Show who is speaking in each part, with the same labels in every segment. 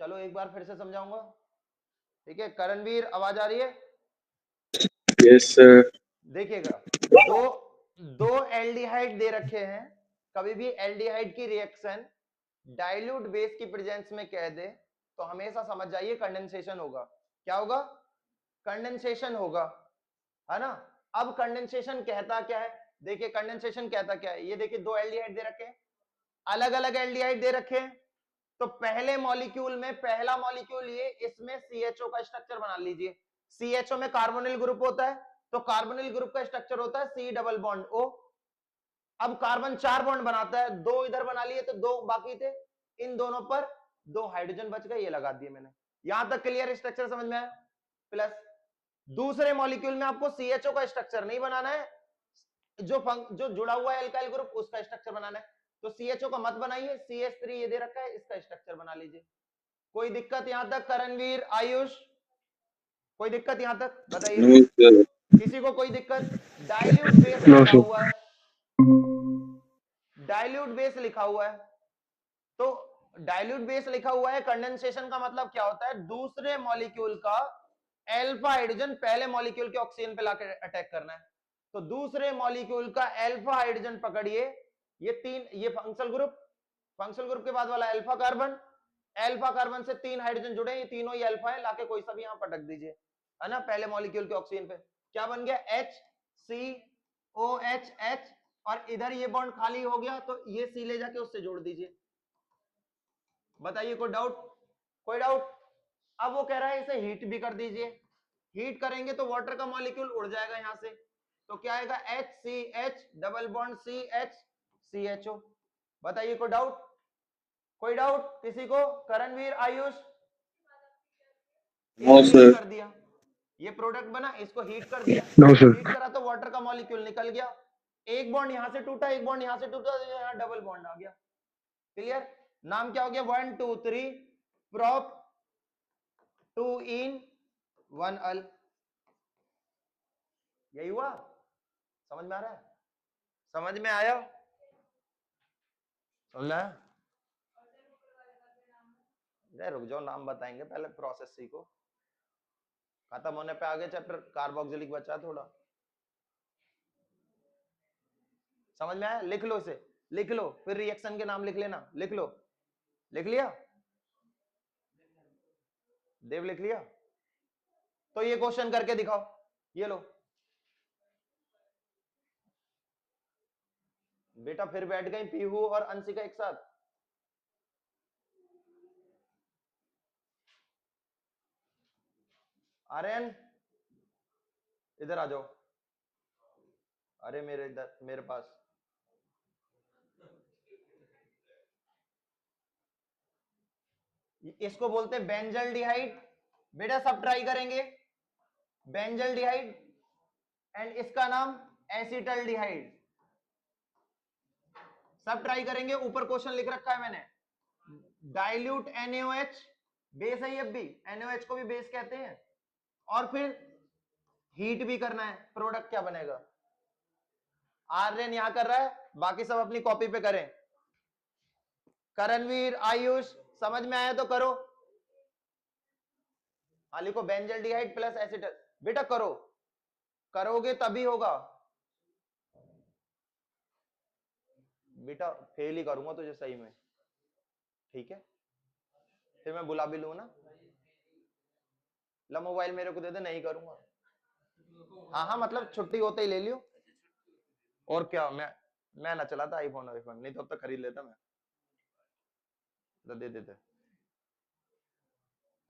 Speaker 1: चलो एक बार फिर से समझाऊंगा, ठीक है। करणवीर आवाज आ रही है?
Speaker 2: Yes sir.
Speaker 1: देखिएगा, दो दो एल्डिहाइड दे रखे हैं, कभी भी एल्डिहाइड की रिएक्शन डाइल्यूट बेस की प्रेजेंस में कह दे तो हमेशा समझ जाइए कंडेंसेशन होगा। क्या होगा? कंडेंसेशन होगा, है ना। अब कंडेंसेशन कहता क्या है? देखिए कंडेंसेशन कहता क्या है, ये देखिए दो एल्डिहाइड दे रखे हैं, अलग अलग एल्डिहाइड दे रखे हैं, तो पहले मॉलिक्यूल में पहला मॉलिक्यूल ये, इसमें CHO का स्ट्रक्चर बना लीजिए। CHO में कार्बोनिल ग्रुप होता है, तो कार्बोनिल ग्रुप का स्ट्रक्चर होता है C डबल बॉन्ड O। अब कार्बन 4 बॉन्ड बनाता है, 2 इधर बना लिए तो 2 बाकी थे, इन दोनों पर 2 हाइड्रोजन बच गए, ये लगा दिए मैंने। यहां तक क्लियर स्ट्रक्चर समझ में आया? प्लस दूसरे मॉलिक्यूल में आपको CHO का स्ट्रक्चर नहीं बनाना है, जो जुड़ा हुआ है एल्काइल ग्रुप उसका स्ट्रक्चर बनाना है, तो CHO का मत बनाइए, CH3 ये दे रखा है, इसका स्ट्रक्चर बना लीजिए। कोई दिक्कत यहां तक? करणवीर, आयुष, कोई दिक्कत यहां तक बताइए?
Speaker 2: No sir.
Speaker 1: किसी को कोई दिक्कत? डाइल्यूट बेस
Speaker 2: नो
Speaker 1: लिखा
Speaker 2: सर।
Speaker 1: हुआ है, डाइल्यूट बेस लिखा हुआ है, तो डाइल्यूट बेस लिखा हुआ है, कंडेंसेशन का मतलब क्या होता है? दूसरे मॉलिक्यूल का अल्फा हाइड्रोजन पहले मॉलिक्यूल के ऑक्सीजन पे लाकर अटैक करना है, तो दूसरे मॉलिक्यूल का अल्फा हाइड्रोजन पकड़िए, ये तीन, ये फंक्शनल ग्रुप के बाद वाला अल्फा कार्बन से 3 हाइड्रोजन जुड़े, ये तीनों ही अल्फा है, लाके कोई सा भी यहां पटक दीजिए, है ना, पहले मॉलिक्यूल के ऑक्सीजन पे। क्या बन गया? HCOH, और इधर ये बॉन्ड खाली हो गया, तो ये C ले जाके उससे जोड़ दीजिए। बताइए कोई डाउट? कोई डाउट? अब वो कह रहा है इसे हीट भी कर दीजिए, हीट करेंगे तो वाटर का मॉलिक्यूल उड़ जाएगा यहां से, तो क्या आएगा? HCH double bond CH CHO। बताइए कोई डाउट? कोई डाउट किसी को? करणवीर, आयुष?
Speaker 2: नो
Speaker 1: इसको हीट
Speaker 2: सर।
Speaker 1: कर दिया, ये प्रोडक्ट बना, इसको हीट कर दिया,
Speaker 2: नो सर।
Speaker 1: हीट करा तो वाटर का मॉलिक्यूल निकल गया, एक बॉन्ड यहां से टूटा, एक बॉन्ड यहां से टूटा, तो यहां डबल बॉन्ड आ गया। क्लियर? नाम क्या हो गया? 1 2 3 prop 2 in 1 अल। यही हुआ? समझ में आ रहा है? समझ में आया? समझ में आया? रुक जाओ, नाम बताएंगे, पहले प्रोसेस सीखो। खत्म होने पे आगे चैप्टर कार्बोक्सिलिक बचा थोड़ा। समझ में आया? लिख लो इसे, लिख लो, फिर रिएक्शन के नाम लिख लेना। लिख लो, लिख लिया? देव लिख लिया? तो ये क्वेश्चन करके दिखाओ, ये लो बेटा। फिर बैठ गई पीहू और अंशिका एक साथ। आर्यन इधर आ जाओ, अरे मेरे इधर, मेरे पास। इसको बोलते हैं बेंजल्डिहाइड। बेटा सब ट्राई करेंगे, बेंजल्डिहाइड, एंड इसका नाम एसिटल्डिहाइड। सब ट्राई करेंगे। ऊपर क्वेश्चन लिख रखा है मैंने, डाइल्यूट NaOH, बेस है ये भी, NaOH को भी बेस कहते हैं, और फिर हीट भी करना है, प्रोडक्ट क्या बनेगा? आर्यन यहां कर रहा है, बाकी सब अपनी कॉपी पे करें। करणवीर, आयुष, समझ में आया तो करो। हाँ लिखो, बेंजल्डिहाइड प्लस एसिटल। बेटा करो, करोगे तभी होगा बेटा, फेल ही करूंगा तुझे सही में, ठीक है? फिर मैं बुला भी लू ना, ला मोबाइल मेरे को दे दे, नहीं करूंगा। हाँ हाँ, मतलब छुट्टी होते ही ले लियो, और क्या। मैं ना चलाता आईफोन, नहीं तो अब तक खरीद लेता मैं, तो दे देते।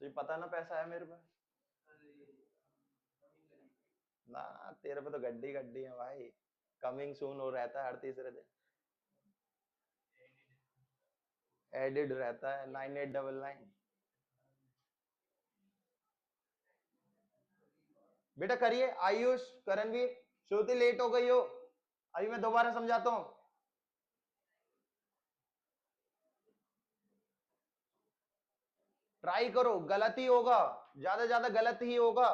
Speaker 1: तुझे पता ना पैसा है मेरे पे ना, तेरे पे तो गड्डी गड्डी है भाई, कमिंग सून हो रहता है हर तीसरे दिन, एडिड रहता है 9899। बेटा करिए, आयुष, करणवीर, श्रुति लेट हो गई हो, अभी मैं दोबारा समझाता हूं। ट्राई करो, गलत ही होगा, ज्यादा गलत ही होगा,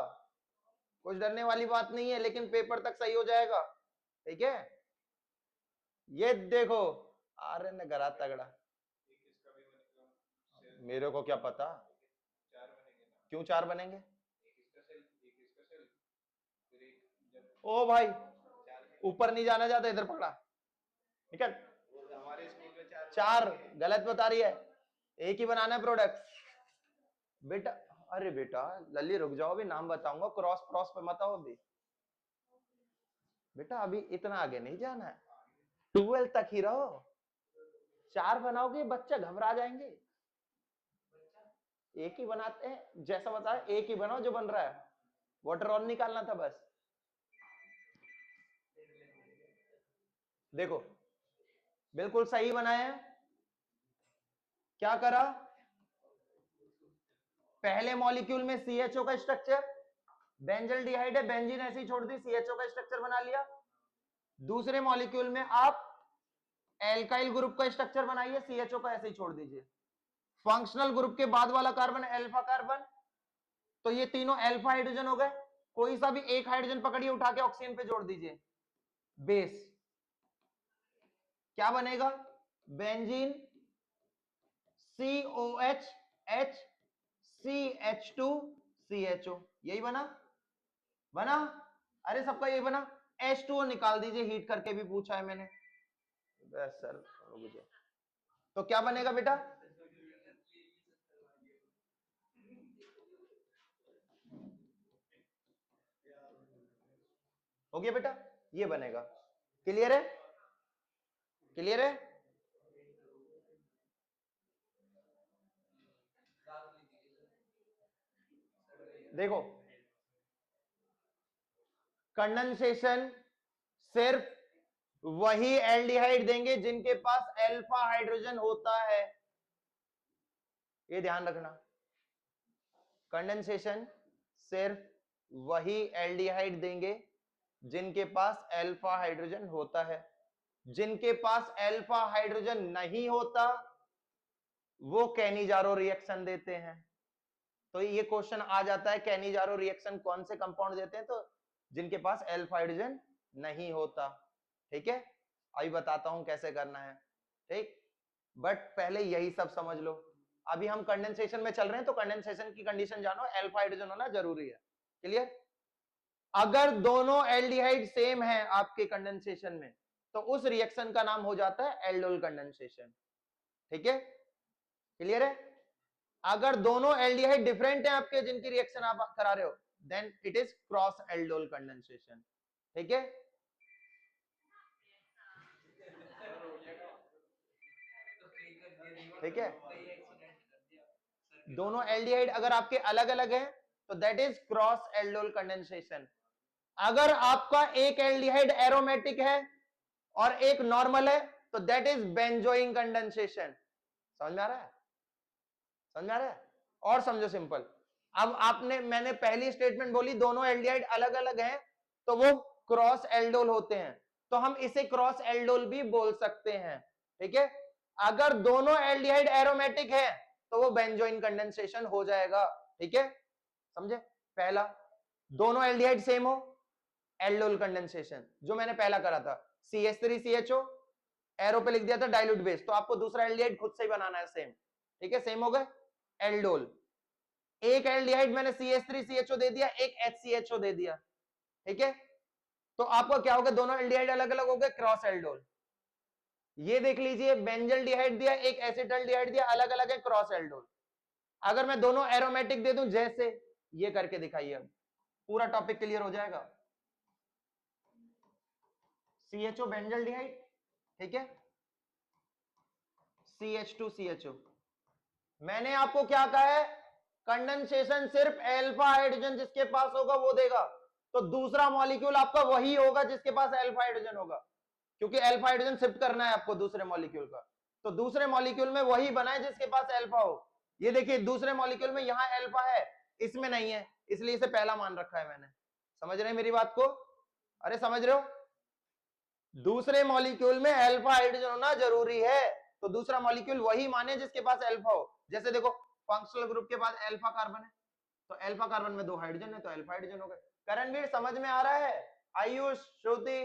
Speaker 1: कुछ डरने वाली बात नहीं है, लेकिन पेपर तक सही हो जाएगा, ठीक है? ये देखो, आर्यन ने करा तगड़ा, मेरे को क्या पता, क्यों 4 बनेंगे? ओ भाई ऊपर नहीं जाना चाहता, इधर पकड़ा, निकल। 4 गलत बता रही है, एक ही बनाना है प्रोडक्ट बेटा। अरे बेटा लल्ली रुक जाओ, अभी नाम बताऊंगा, क्रॉस क्रॉस पे मत आओ अभी बेटा, अभी इतना आगे नहीं जाना है, 12 तक ही रहो। 4 बनाओगे बच्चे घबरा जाएंगे, एक ही बनाते हैं, जैसा बताया एक ही बनाओ जो बन रहा है, वाटर ऑन निकालना था बस। देखो बिल्कुल सही बनाया है, क्या करा, पहले मॉलिक्यूल में CHO का स्ट्रक्चर, बेंजल्डिहाइड है, बेंजीन ऐसे ही छोड़ दी, CHO का स्ट्रक्चर बना लिया। दूसरे मॉलिक्यूल में आप एल्काइल ग्रुप का स्ट्रक्चर बनाइए, CHO का ऐसे ही छोड़ दीजिए। फंक्शनल ग्रुप के बाद वाला कार्बन अल्फा कार्बन, तो ये तीनों अल्फा हाइड्रोजन हो गए, कोई सा भी एक हाइड्रोजन पकड़िए उठा के ऑक्सीजन पे जोड़ दीजिए, बेस क्या बनेगा, benzene COH H CH2 CHO, यही बना बना। अरे सबका यही बना, H2O निकाल दीजिए, हीट करके भी पूछा है मैंने, बस सर मुझे तो क्या बनेगा बेटा, हो गया बेटा, ये बनेगा। क्लियर है, क्लियर है। देखो कंडेंसेशन सिर्फ वही एल्डिहाइड देंगे जिनके पास अल्फा हाइड्रोजन होता है, ये ध्यान रखना। कंडेंसेशन सिर्फ वही एल्डिहाइड देंगे जिनके पास अल्फा हाइड्रोजन होता है, जिनके पास अल्फा हाइड्रोजन नहीं होता वो कैनिजारो रिएक्शन देते हैं। तो ये क्वेश्चन आ जाता है, कैनिजारो रिएक्शन कौन से कंपाउंड देते हैं, तो जिनके पास अल्फा हाइड्रोजन नहीं होता। ठीक है, अभी बताता हूं कैसे करना है, ठीक, बट पहले यही सब समझ लो। अभी हम कंडेंसेशन में चल रहे हैं, तो कंडेंसेशन की कंडीशन जानो, अल्फा हाइड्रोजन होना जरूरी है। क्लियर, अगर दोनों एल्डिहाइड सेम है आपके कंडेंसेशन में, तो उस रिएक्शन का नाम हो जाता है एल्डोल कंडेंसेशन। ठीक है, क्लियर है। अगर दोनों एल्डिहाइड डिफरेंट है आपके, जिनकी रिएक्शन आप करा रहे हो, then it is cross aldol condensation. ठीक है, ठीक है, दोनों एल्डिहाइड अगर आपके अलग अलग हैं तो that is cross aldol condensation. अगर आपका एक एल्डिहाइड एरोमेटिक है और एक नॉर्मल है तो दैट इज बेंजोइक कंडेंसेशन। समझ में आ रहा है, समझ में आ रहा है, और समझो सिंपल। अब आपने, मैंने पहली स्टेटमेंट बोली दोनों एल्डिहाइड अलग अलग हैं तो वो क्रॉस एल्डोल होते हैं, तो हम इसे क्रॉस एल्डोल भी बोल सकते हैं। ठीक है, अगर दोनों एल्डिहाइड एरोमेटिक है तो वो बेंजोइक कंडेंसेशन हो जाएगा। ठीक है, समझे। पहला, दोनों एल्डिहाइड सेम हो, एल्डोल कंडेंसेशन, जो मैंने पहला करा था, CH3CHO एरो पे लिख दिया था डाइल्यूट बेस, तो आपको दूसरा एल्डिहाइड खुद से ही बनाना है सेम। ठीक है, सेम हो गए, एल्डोल। एक एल्डिहाइड मैंने CH3CHO दे दिया, एक HCHO दे दिया। ठीक है, तो आपका क्या होगा, दोनों एल्डिहाइड अलग अलग हो गए, क्रॉस एल्डोल। ये देख लीजिए, बेंजल्डिहाइड दिया, एक एसिटल्डिहाइड दिया, अलग अलग है, क्रॉस एल्डोल। अगर मैं दोनों एरोमेटिक दे दूं, जैसे ये करके दिखाइए, अब पूरा टॉपिक क्लियर हो जाएगा। CHO बेंजल्डिहाइड, ठीक है, CH2CHO। मैंने आपको क्या कहा है, कंडेंसेशन सिर्फ अल्फा हाइड्रोजन जिसके पास होगा वो देगा, तो दूसरा मॉलिक्यूल आपका वही होगा जिसके पास अल्फा हाइड्रोजन होगा, क्योंकि अल्फा हाइड्रोजन शिफ्ट करना है आपको दूसरे मॉलिक्यूल का, तो दूसरे मॉलिक्यूल में वही बनाए जिसके पास अल्फा हो। ये देखिए दूसरे मॉलिक्यूल में यहां अल्फा है, इसमें नहीं है, इसलिए इसे पहला मान रखा है मैंने। समझ रहे हैं मेरी बात को, अरे समझ रहे हो, दूसरे मॉलिक्यूल में अल्फा हाइड्रोजन होना जरूरी है, तो दूसरा मॉलिक्यूल वही माने जिसके पास अल्फा हो। जैसे देखो फंक्शनल ग्रुप के बाद अल्फा कार्बन है, तो अल्फा कार्बन में 2 हाइड्रोजन है, तो अल्फा हाइड्रोजन हो गए। करणवीर समझ में आ रहा है, आयुष, श्रुति,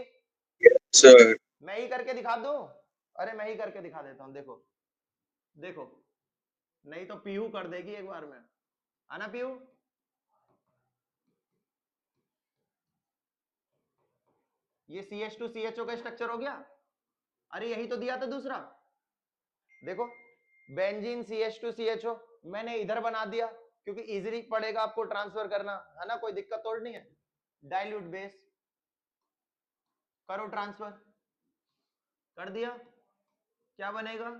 Speaker 2: सर
Speaker 1: मैं ही करके दिखा दूं, अरे मैं ही करके दिखा देता हूं, देखो देखो नहीं तो पीयू कर देगी एक बार में, है ना पीयू? ये CH2CHO का स्ट्रक्चर हो गया। अरे यही तो दिया था दूसरा, देखो बेंजीन CH2CHO मैंने इधर बना दिया क्योंकि इजीली पड़ेगा आपको ट्रांसफर करना, है ना, कोई दिक्कत तो नहीं है। डाइल्यूट बेस करो ट्रांसफर, कर दिया, क्या बनेगा?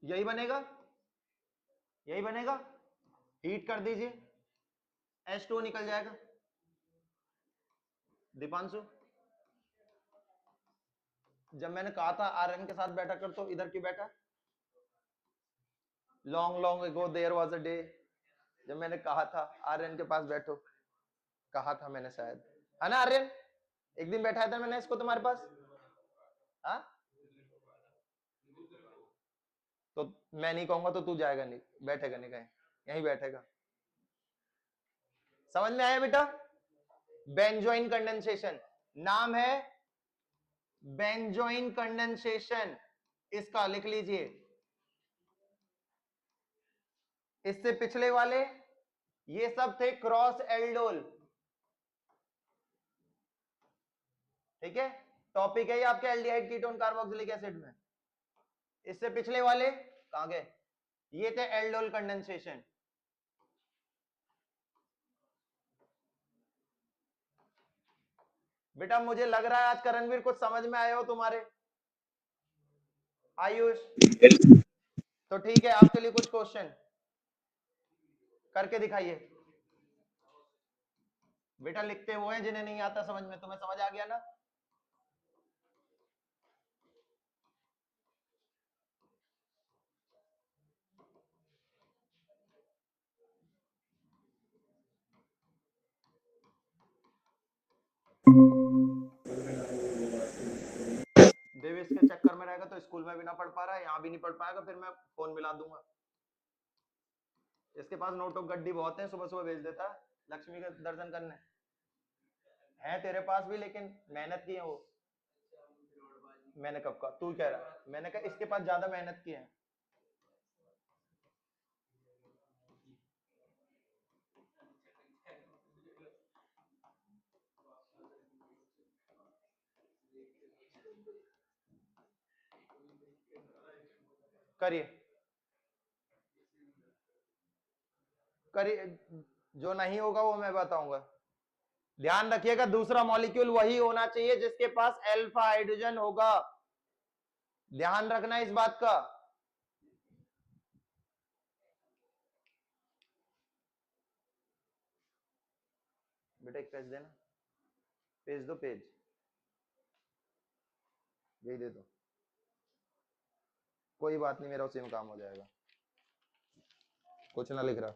Speaker 1: यही बनेगा, यही बनेगा। हीट कर दीजिए, H2O निकल जाएगा। दीपांशु, जब मैंने कहा था Rn के साथ बैठा कर तो इधर क्यों बैठा? Long long ago there was a day, जब मैंने कहा था Rn के पास बैठो, कहा था मैंने शायद, है ना Rn? एक दिन बैठाया था मैंने इसको तुम्हारे पास, हाँ? तो मैं नहीं कहूंगा तो तू जाएगा नहीं, बैठेगा नहीं कहीं, यहीं बैठेगा। समझ में आया बेटा? बेंजोइन कंडेंसेशन, नाम है बेंजोइन कंडेंसेशन, इसका लिख लीजिए। इससे पिछले वाले ये सब थे क्रॉस एल्डोल, ठीक है, टॉपिक है ये आपके एल्डिहाइड कीटोन कार्बोक्सिलिक एसिड में। इससे पिछले वाले कहां गए? ये थे एल्डोल कंडेंसेशन। बेटा मुझे लग रहा है आज करणवीर कुछ समझ में आए हो तुम्हारे, आयुष? तो ठीक है, आपके लिए कुछ क्वेश्चन करके दिखाइए। बेटा लिखते वो हैं जिन्हें नहीं आता समझ में, तुम्हें समझ आ गया ना? देवेश के चक्कर में रहेगा तो स्कूल में भी ना पढ़ पा रहा है, यहाँ भी नहीं पढ़ पाएगा, फिर मैं फोन मिला दूंगा। इसके पास नोटों गड्डी बहुत है, सुबह सुबह भेज देता है लक्ष्मी के दर्शन करने। है तेरे पास भी, लेकिन मेहनत की है वो। मैंने कब कहा? तू कह रहा, मैंने कहा इसके पास ज्यादा मेहनत की है। करिए करिए, जो नहीं होगा वो मैं बताऊंगा। ध्यान रखिएगा दूसरा मॉलिक्यूल वही होना चाहिए जिसके पास अल्फा हाइड्रोजन होगा, ध्यान रखना इस बात का। बेटा एक पेज देना, पेज दो, पेज यही दे दो, कोई बात नहीं, मेरा उसी में काम हो जाएगा, कुछ ना लिख रहा।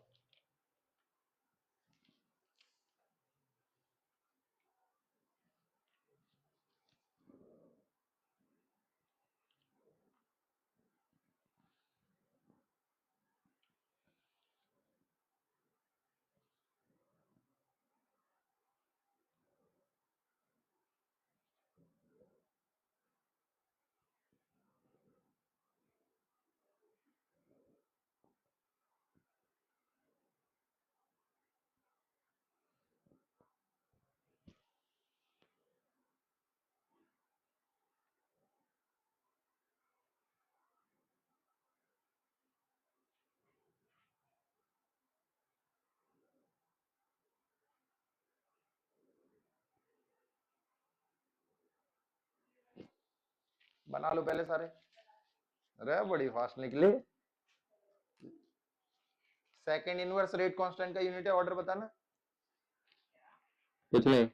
Speaker 1: बना लो पहले सारे। अरे बड़ी फास्ट निकली। सेकंड इनवर्स रेट कांस्टेंट का यूनिट है ऑर्डर बताना।
Speaker 2: कुछ नहीं,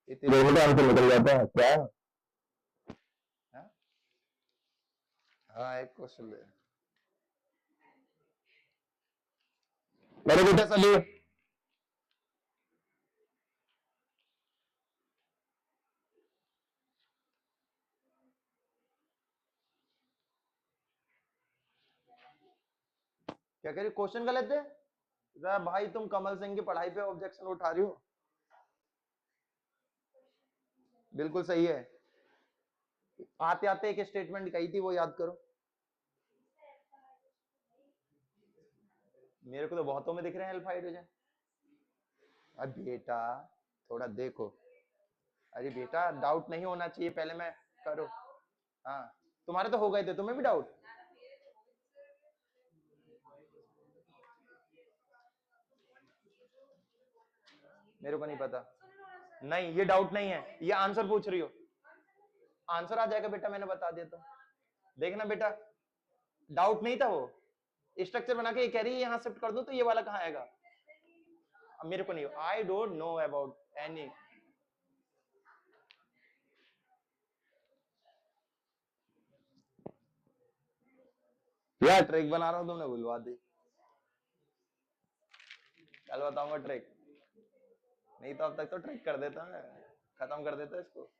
Speaker 1: इतनी
Speaker 2: देखो तो आंसर निकल जाता है क्या?
Speaker 1: हाँ? हाँ एक क्वेश्चन दे।
Speaker 2: मेरे बेटा सली
Speaker 1: क्या कह रही, क्वेश्चन गलत है? भाई तुम कमल सिंह की पढ़ाई पे ऑब्जेक्शन उठा रही हो। बिल्कुल सही है। आते आते एक स्टेटमेंट कही थी, वो याद करो। मेरे को तो बहुतों में दिख रहे हैं अल्फा हाइड्रोजन। अब बेटा थोड़ा देखो। अरे बेटा डाउट नहीं होना चाहिए, पहले मैं करो। हाँ तुम्हारे तो हो गए थे, तुम्हें भी डाउट। मेरे को नहीं पता। नहीं ये डाउट नहीं है, ये आंसर पूछ रही हो। आंसर आ जाएगा बेटा, मैंने बता दिया तो। देखना बेटा, डाउट नहीं था वो। स्ट्रक्चर बना के ये कह रही है यहाँ शिफ्ट कर दो, तो ये वाला कहाँ आएगा। अब मेरे को नहीं, I don't know about any. क्या ट्रिक बना रहा हूँ, तुमने भूलवा दी। कल बताऊंगा ट्रिक, नहीं तो अब तक तो ट्रिक कर देता मैं, खत्म कर देता इसको।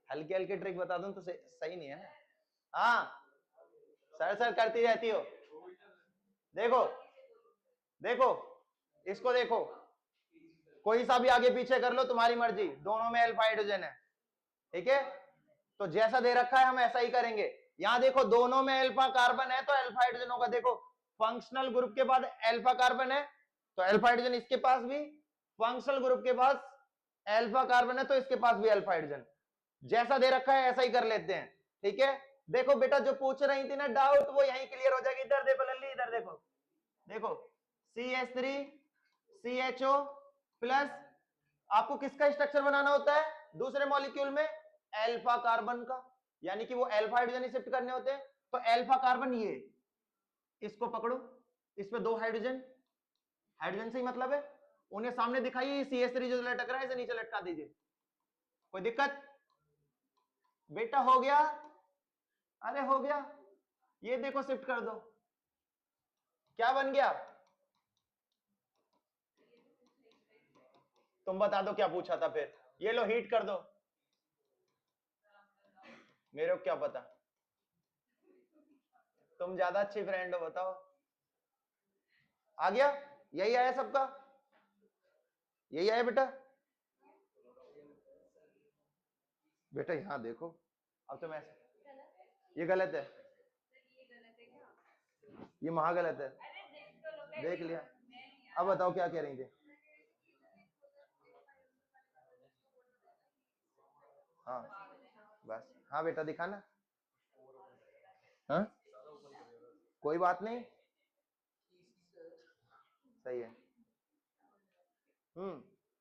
Speaker 1: हल्के हल्के ट्रिक बता दूं तो सही नहीं है ना। हाँ सर सर करती रहती हो। देखो देखो, इसको देखो, कोई सा भी आगे पीछे कर लो, तुम्हारी मर्जी, दोनों में अल्फा हाइड्रोजन है। ठीक है, तो जैसा दे रखा है हम ऐसा ही करेंगे। यहां देखो दोनों में अल्फा कार्बन है तो अल्फा हाइड्रोजन होगा। देखो फंक्शनल ग्रुप के बाद अल्फा कार्बन है तो अल्फा हाइड्रोजन इसके पास भी, फंक्शनल ग्रुप के पास अल्फा कार्बन है तो इसके पास भी अल्फा हाइड्रोजन। जैसा दे रखा है ऐसा ही कर लेते हैं। ठीक है, देखो बेटा जो पूछ रही थी ना डाउट, वो यहीं क्लियर हो जाएगी। इधर देखो लल्ली, इधर देखो, देखो CH3CHO प्लस, आपको किसका स्ट्रक्चर बनाना होता है दूसरे मॉलिक्यूल में, अल्फा कार्बन का, यानी कि वो अल्फा हाइड्रोजन ही शिफ्ट करने होते हैं। तो अल्फा कार्बन ये, इसको पकड़ो, इसमें दो हाइड्रोजन, हाइड्रोजन से ही मतलब है, उन्हें सामने दिखाइए। CH3 जो लटक रहा है इसे नीचे लटका दीजिए, कोई दिक्कत। बेटा हो गया, अरे हो गया, ये देखो शिफ्ट कर दो, क्या बन गया। तुम बता दो क्या पूछा था फिर। ये लो हीट कर दो, मेरे को क्या पता, तुम ज्यादा अच्छी फ्रेंड हो, बताओ। आ गया, यही आया सबका, यही आया बेटा। बेटा यहाँ देखो, अब तो मैं, ये गलत है, ये महा गलत है, देख लिया। अब बताओ क्या कह रही थी। हाँ बस, हाँ बेटा दिखाना। हाँ कोई बात नहीं, सही है।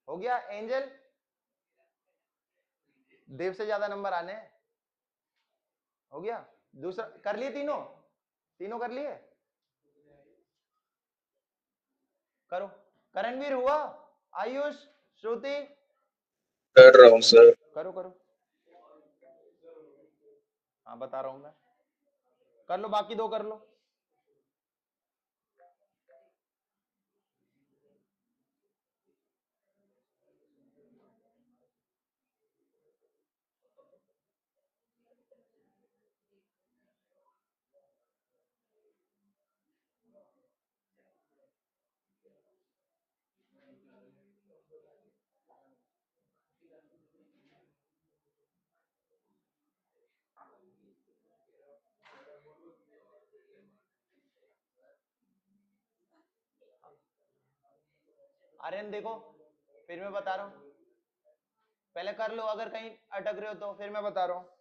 Speaker 1: हो गया एंजल, देव से ज्यादा नंबर आने हैं। हो गया, दूसरा कर लिए, तीनों तीनों कर लिए, करो। करणवीर हुआ, आयुष, श्रुति,
Speaker 2: कर रहा हूँ सर।
Speaker 1: करो करो। हाँ बता रहा हूं मैं, कर लो, बाकी दो कर लो। आर्यन देखो, फिर मैं बता रहा हूँ, पहले कर लो, अगर कहीं अटक रहे हो तो फिर मैं बता रहा हूँ।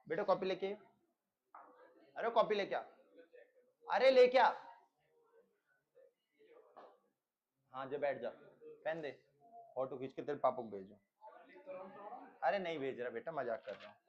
Speaker 1: बेटा कॉपी लेके, अरे कॉपी लेके आ, अरे लेके आ। हाँ जो बैठ जा, पेन दे, फोटो खींच के तेरे पापा को भेजो। अरे नहीं भेज रहा बेटा, मजाक कर रहा हूँ।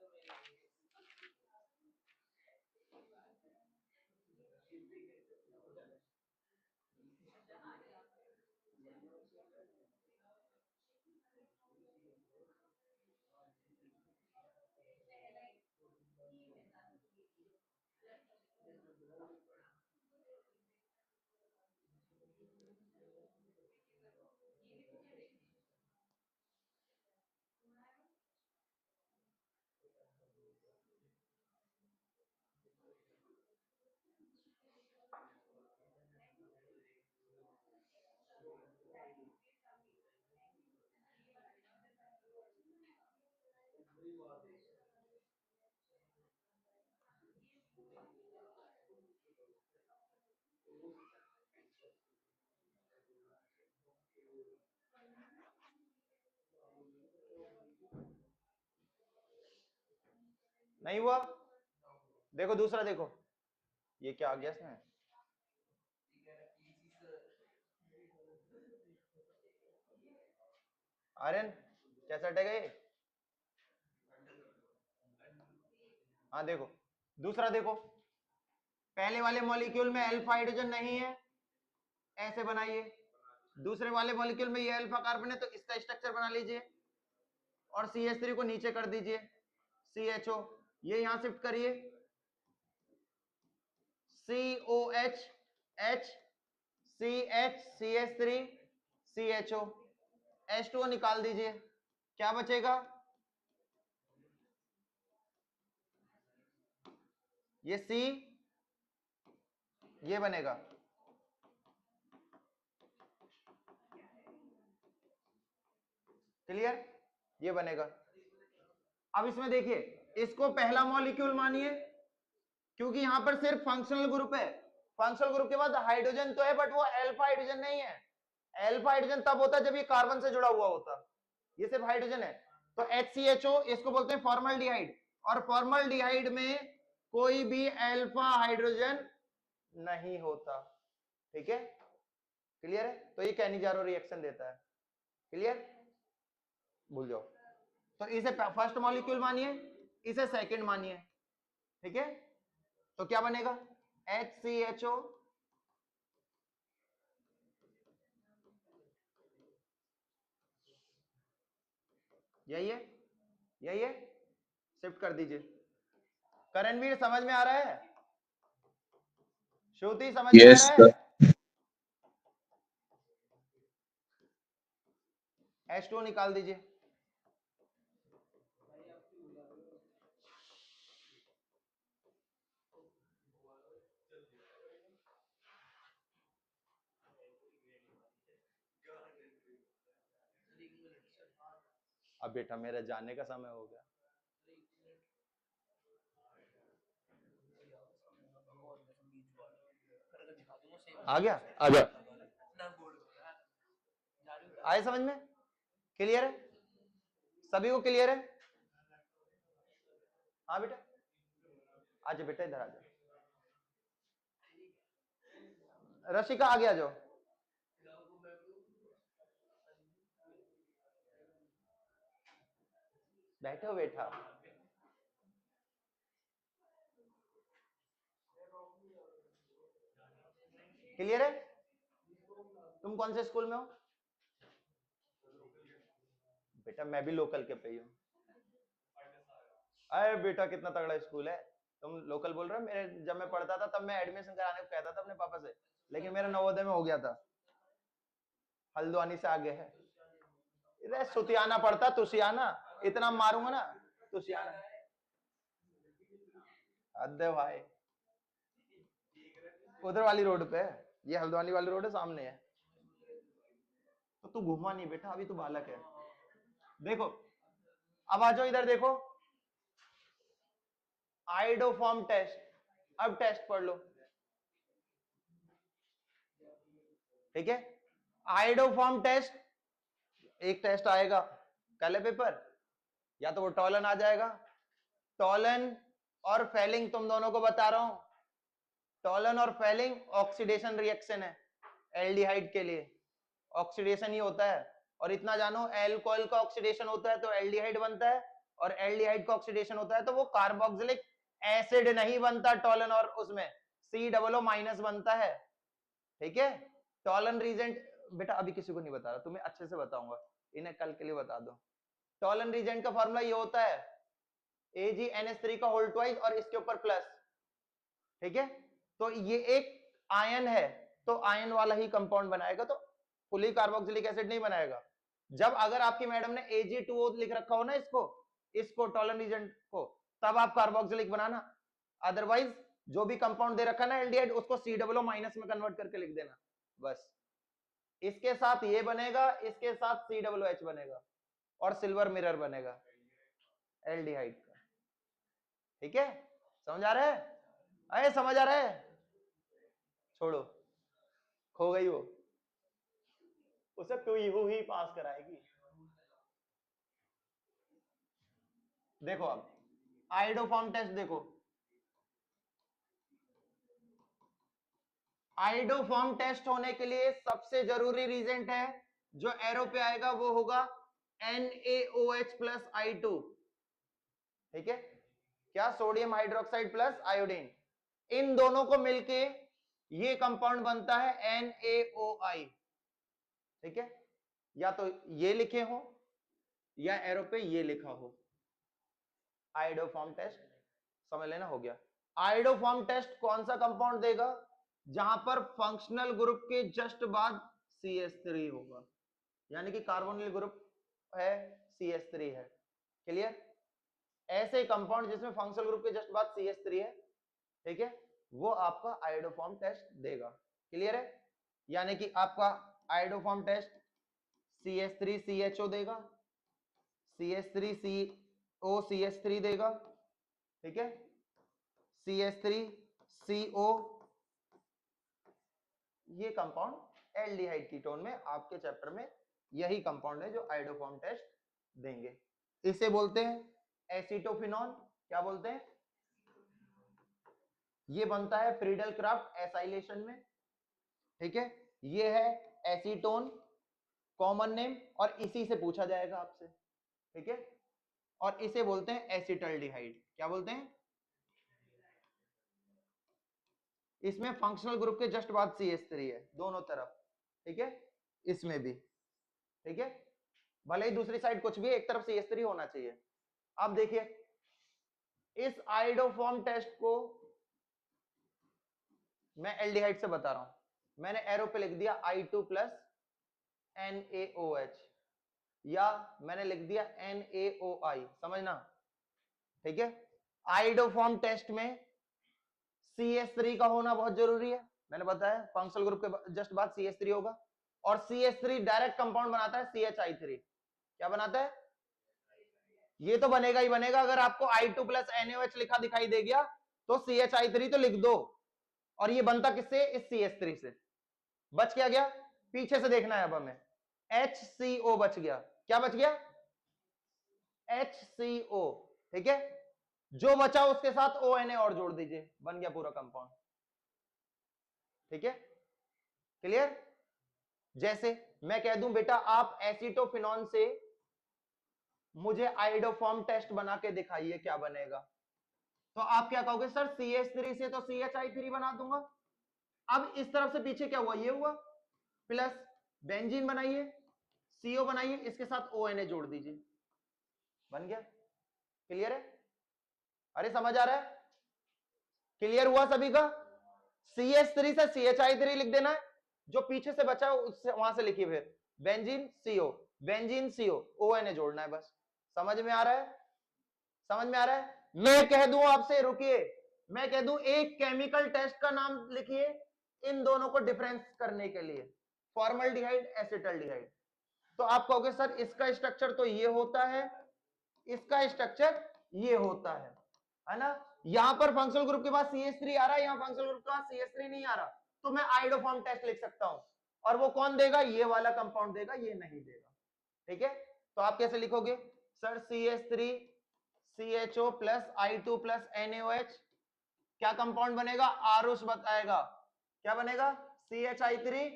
Speaker 1: नहीं हुआ। देखो दूसरा, देखो ये क्या आ गया इसमें, आर्यन कैसा हटेगा ये? हाँ देखो दूसरा, देखो पहले वाले मॉलिक्यूल में अल्फा हाइड्रोजन नहीं है, ऐसे बनाइए। दूसरे वाले मॉलिक्यूल में ये अल्फा कार्बन है, तो इसका स्ट्रक्चर बना लीजिए और CH3 को नीचे कर दीजिए, CHO, ये यहां शिफ्ट करिए, COH, H, CH, CH3, CHO, H2O निकाल दीजिए, क्या बचेगा? ये C, ये बनेगा, क्लियर, ये बनेगा। अब इसमें देखिए, इसको पहला मॉलिक्यूल मानिए, क्योंकि यहां पर सिर्फ फंक्शनल ग्रुप है। फंक्शनल ग्रुप के बाद हाइड्रोजन तो है, बट वो अल्फा हाइड्रोजन नहीं है। अल्फा हाइड्रोजन तब होता है जब ये कार्बन से जुड़ा हुआ होता, ये सिर्फ हाइड्रोजन है। तो HCHO इसको बोलते हैं फॉर्मल्डिहाइड, और फॉर्मल्डिहाइड में कोई भी अल्फा हाइड्रोजन नहीं होता, ठीक है, क्लियर है? तो ये कैनिजारो रिएक्शन देता है, क्लियर, भूल जाओ। तो इसे फर्स्ट मॉलिक्यूल मानिए, इसे सेकंड मानिए, ठीक है? तो क्या बनेगा? HCHO, यही है, यही है, शिफ्ट कर दीजिए। करणवीर समझ में आ रहा है? श्रुति समझ में आ
Speaker 2: Yes,
Speaker 1: रहा
Speaker 2: sir.
Speaker 1: है? H2O निकाल दीजिए, अब बेटा मेरा जाने का समय हो गया। आ गया, आ गया, आए समझ में? क्लियर है? सभी को क्लियर है? हाँ बेटा, आज बेटा इधर आ जाओ। रशिका आ गया, जो बैठो बेटा। क्लियर है? तुम कौन से स्कूल में हो? बेटा मैं भी लोकल के पे ही हूँ। अरे बेटा कितना तगड़ा स्कूल है, तुम लोकल बोल रहे हो? मेरे जब मैं पढ़ता था तब मैं एडमिशन कराने को कहता था अपने पापा से, लेकिन मेरा नवोदय में हो गया था, हल्द्वानी से आगे है। इधर सुतियाना पड़ता, तुसियाना, इतना मारूंगा ना, तुसियाना। हद है भाई, उधर वाली रोड पे है, ये हल्द्वानी वाली रोड है, सामने है। तो तू घुमा नहीं बेटा, अभी तू बालक है। देखो अब आ जाओ इधर, देखो आइडोफॉर्म टेस्ट, अब टेस्ट पढ़ लो, ठीक है? आइडोफॉर्म टेस्ट, एक टेस्ट आएगा कल पेपर, या तो वो टॉलन आ जाएगा, टॉलन और फेलिंग तुम दोनों को बता रहा हूं, टॉलन और फेलिंग ऑक्सीडेशन रिएक्शन है, एल्डिहाइड के लिए ऑक्सीडेशन ही होता है। और इतना जानो, एल्कोहल का ऑक्सीडेशन होता है तो एल्डिहाइड बनता है, और एल्डिहाइड का ऑक्सीडेशन होता है तो वो कार्बोक्सिलिक एसिड नहीं बनता टॉलन, और उसमें COO- बनता है, ठीक है? टॉलन रीजेंट, बेटा अभी किसी को नहीं बता रहा, तुम्हें अच्छे से बताऊंगा, इन्हें कल के लिए बता दो। टॉलन रीजेंट का फॉर्मूला ये होता है AgNH3 का होल ट्वाइस और इसके ऊपर प्लस, ठीक है? तो ये एक आयन है, तो आयन वाला ही कंपाउंड बनाएगा, तो फुली कार्बोक्सिलिक एसिड नहीं बनाएगा। जब अगर आपकी मैडम ने Ag2O लिख रखा हो ना, इसको टॉलन रीजेंट को, तब आप कार्बोक्सिलिक बनाना, अदरवाइज जो भी कंपाउंड दे रखा है ना एल्डिहाइड, उसको COO- में कन्वर्ट करके लिख देना बस। इसके साथ ये बनेगा, इसके साथ COOH बनेगा, और सिल्वर मिरर बनेगा एल्डिहाइड का, ठीक है? समझ आ रहा है? अरे समझ आ रहा है? छोड़ो, खो गई वो, उसे तू ही पास कराएगी। देखो आइडोफॉर्म टेस्ट देखो, आइडोफॉर्म टेस्ट होने के लिए सबसे जरूरी रीजेंट है जो एरो पे आएगा वो होगा NaOH प्लस I2, ठीक है, क्या, सोडियम हाइड्रोक्साइड प्लस आयोडीन, इन दोनों को मिलके ये कंपाउंड बनता है NaOI, ठीक है, या तो ये लिखे हो या एरो पे ये लिखा हो, आइडोफॉर्म टेस्ट समझ लेना, हो गया। आइडोफॉर्म टेस्ट कौन सा कंपाउंड देगा, जहां पर फंक्शनल ग्रुप के जस्ट बाद CH3 होगा, यानी कि कार्बोनिल ग्रुप है, CH3 है, क्लियर, ऐसे कंपाउंड जिसमें फंक्शनल ग्रुप के जस्ट बाद CH3 है, ठीक है, वो आपका आइडोफॉर्म टेस्ट देगा, क्लियर है, यानी कि आपका आइडोफॉर्म टेस्ट CH3CHO देगा, CH3CO CH3 देगा, ठीक है, CH3CO, ये कंपाउंड एल्डिहाइड कीटोन में आपके चैप्टर में यही कंपाउंड है जो आइडोफॉर्म टेस्ट देंगे। इसे बोलते हैं एसीटोफिनॉल, क्या बोलते हैं, ये बनता है फ्रीडल क्राफ्ट एसाइलेशन में, ठीक है, ये है एसीटोन कॉमन नेम और इसी से पूछा जाएगा आपसे, ठीक है, और इसे बोलते हैं एसिटल्डिहाइड, क्या बोलते हैं, इसमें फंक्शनल ग्रुप के जस्ट बाद CH3 है दोनों तरफ, ठीक है, इसमें भी, ठीक है, भले ही दूसरी साइड कुछ भी, एक तरफ CH3 होना चाहिए। अब देखिए इस आइडोफॉर्म टेस्ट को मैं एल्डिहाइड से बता रहा हूं, मैंने एरो पे लिख दिया I2 प्लस NaOH, या मैंने लिख दिया NaOI, समझना, ठीक है, आइडोफॉर्म टेस्ट में CH3 का होना बहुत जरूरी है, मैंने बताया फंक्शनल ग्रुप के जस्ट बाद CH3 होगा, और CH3 डायरेक्ट कंपाउंड बनाता है CHI3, क्या बनाता है, ये तो बनेगा ही बनेगा, अगर आपको I2 प्लस NaOH लिखा दिखाई दे गया तो CHI3 तो लिख दो, और ये बनता किससे, इस CH3 से, बच क्या गया, पीछे से देखना है अब हमें, HCO बच गया, क्या बच गया, HCO, ठीक है, जो बचा उसके साथ ONA और जोड़ दीजिए, बन गया पूरा कंपाउंड, ठीक है, क्लियर, जैसे मैं कह दूं बेटा आप एसीटोफिनॉन से मुझे आइडोफॉर्म टेस्ट बना के दिखाइए क्या बनेगा, तो आप क्या कहोगे, सर CH3 से तो CHI3 बना दूंगा, अब इस तरफ से पीछे क्या हुआ, ये हुआ, प्लस बेंजीन बनाइए, CO बनाइए, इसके साथ ONA जोड़ दीजिए, बन गया, क्लियर है, अरे समझ आ रहा है, क्लियर हुआ सभी का, CH3 से CHI3 लिख देना है, जो पीछे से बचा उससे वहां से लिखिए, फिर benzene CO, benzene CO, ONA जोड़ना है, बस, समझ में आ रहा है, समझ में आ रहा है, मैं कह दूं आपसे, रुकिए, मैं कह दूं एक केमिकल टेस्ट का नाम लिखिए इन दोनों को डिफरेंस करने के लिए, फॉर्मल्डिहाइड एसिटल्डिहाइड, तो आप कहोगे सर इसका स्ट्रक्चर तो ये होता है, इसका स्ट्रक्चर ये होता है ना, यहां पर फंक्शनल ग्रुप के पास CH3 आ रहा है, यहां फंक्शनल ग्रुप के पास CH3 नहीं आ रहा, तो मैं आइडोफॉर्म टेस्ट लिख सकता हूं, और वो कौन देगा, ये वाला कंपाउंड देगा, ये नहीं देगा, ठीक है, तो आप कैसे लिखोगे, sir CH3 CHO plus I2 plus NaOH, क्या कंपाउंड बनेगा, आरुष बताएगा, क्या बनेगा, CHI3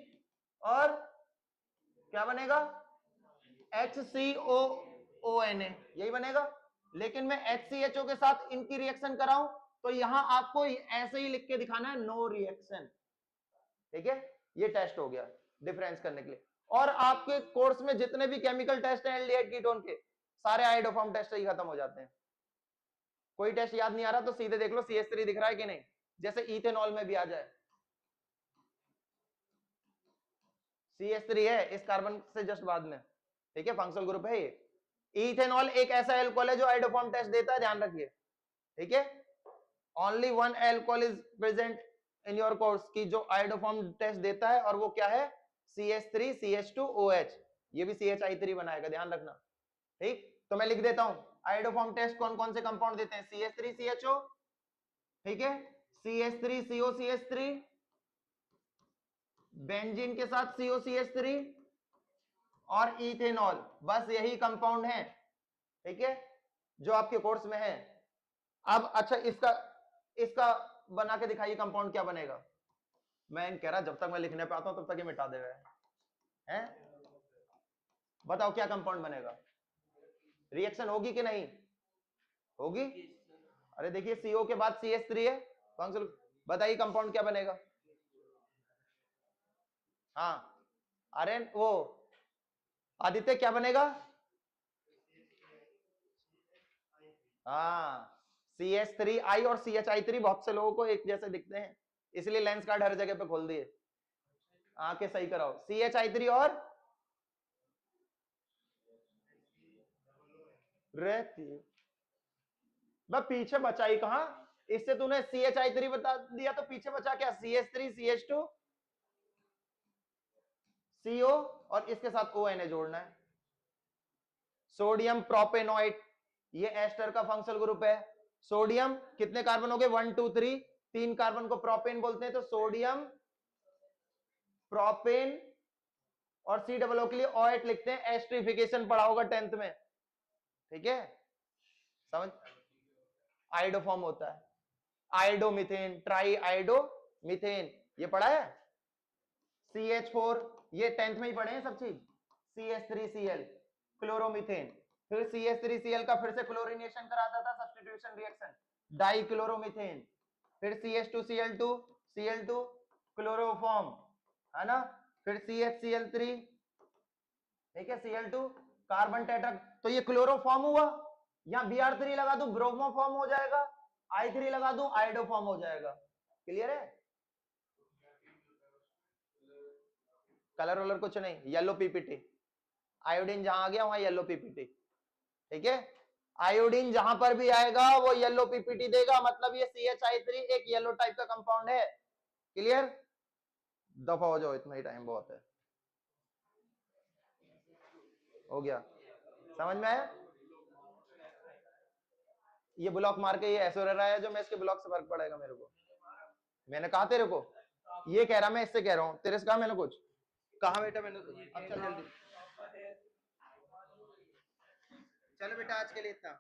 Speaker 1: और क्या बनेगा, HCOONA, यही बनेगा, लेकिन मैं HCHO के साथ इनकी रिएक्शन कराऊं तो यहां आपको ऐसे ही लिख के दिखाना है, नो रिएक्शन, ठीक है, ये टेस्ट हो गया डिफरेंस करने के लिए, और आपके कोर्स में जितने भी केमिकल टेस्ट हैं एल्डिहाइड कीटोन के, सारे आइडोफॉर्म टेस्ट ही खत्म हो जाते हैं, कोई टेस्ट याद नहीं आ रहा तो सीधे देख लो CH3 दिख रहा है कि नहीं, जैसे इथेनॉल में भी आ जाए CH3 है इस कार्बन से जस्ट बाद में, ठीक है, फंक्शनल ग्रुप है ये, इथेनॉल एक ऐसा एल्कोहल है जो आइडोफॉर्म टेस्ट देता है, ध्यान रखिए, ठीक है, only one alcohol is present in your course की जो आइडोफॉर्म टेस्ट देता है, और वो क्या है, CH3 CH2OH, ये भी CHI3 बनाएगा, ध्यान रखना, ठीक, तो मैं लिख देता हूं आइडोफॉर्म टेस्ट कौन कौन से कंपाउंड देते हैं, CH3 CHO, ठीक है, CH3 CO CH3, बेंजीन के साथ CO CH3 और इथेनॉल, बस यही कंपाउंड है, ठीक है, जो आपके कोर्स में है, अब अच्छा इसका इसका बना के दिखाइए कंपाउंड क्या बनेगा। मैं कह रहा जब तक मैं लिखने पे आता हूं तब तक ये मिटा देगा हैं। बताओ क्या कंपाउंड बनेगा, रिएक्शन होगी कि नहीं होगी। अरे देखिए CO के बाद CH3 है फंक्शनल, बताइए कंपाउंड क्या बनेगा। हाँ अरे वो आदित्य क्या बनेगा। हाँ CH3I और CHI3 बहुत से लोगों को एक जैसे दिखते हैं, इसलिए लेंस कार्ड हर जगह पे खोल दिए। आंखें सही कराओ, CHI3 और रहती मैं पीछे बचा ही कहा, इससे तूने CHI3 बता दिया तो पीछे बचा क्या, CH3 CH2 CO और इसके साथ ONA जोड़ना है। सोडियम प्रोपेनोइट, ये एस्टर का फंक्शनल ग्रुप है। सोडियम कितने कार्बन हो गए 1 2 3, 3 कार्बन को प्रोपेन बोलते हैं, तो सोडियम प्रोपेन और COO के लिए OH लिखते हैं। एस्ट्रिफिकेशन पढ़ा होगा 10th में, ठीक है समझ। आइडो फॉर्म होता है, आइडोमीथेन, ट्राई आइडो मीथेन, ये पढ़ा है। CH4 ये 10th में ही पढ़े हैं सब चीज। CH3Cl क्लोरोमीथेन, फिर CH3Cl का फिर से क्लोरीनेशन कराता था, सब्स्टिट्यूशन रिएक्शन डाइक्लोरोमीथेन, फिर CH2Cl2 Cl2 क्लोरोफॉर्म है ना, फिर CHCl3 ठीक है Cl2 कार्बन टेट्रा, तो ये क्लोरोफॉर्म हुआ। यहां Br3 लगा दूं ब्रोमोफॉर्म हो जाएगा, I3 लगा दूं आइडोफॉर्म हो जाएगा। क्लियर है, कलर वलर कुछ नहीं, येलो पीपीटी। आयोडीन जहां आ गया वहां येलो पीपीटी, ठीक है। आयोडीन जहां पर भी आएगा वो येलो पीपीटी देगा, मतलब ये CHI3 एक येलो टाइप का कंपाउंड है। क्लियर, दफा हो जाओ, इतना ही टाइम बहुत है, हो गया, समझ में आया। ये ब्लॉक मार के ये ऐसे रह रहा है जो मैं इसके ब्लॉक से फर्क पड़ेगा मेरे को। मैंने कहा तेरे को, ये कह रहा मैं इससे कह रहा हूं, तेरे से कहा मैंने कुछ कहा बेटा मैंने तो। अब चल जल्दी, चलो बेटा आज के लिए इतना।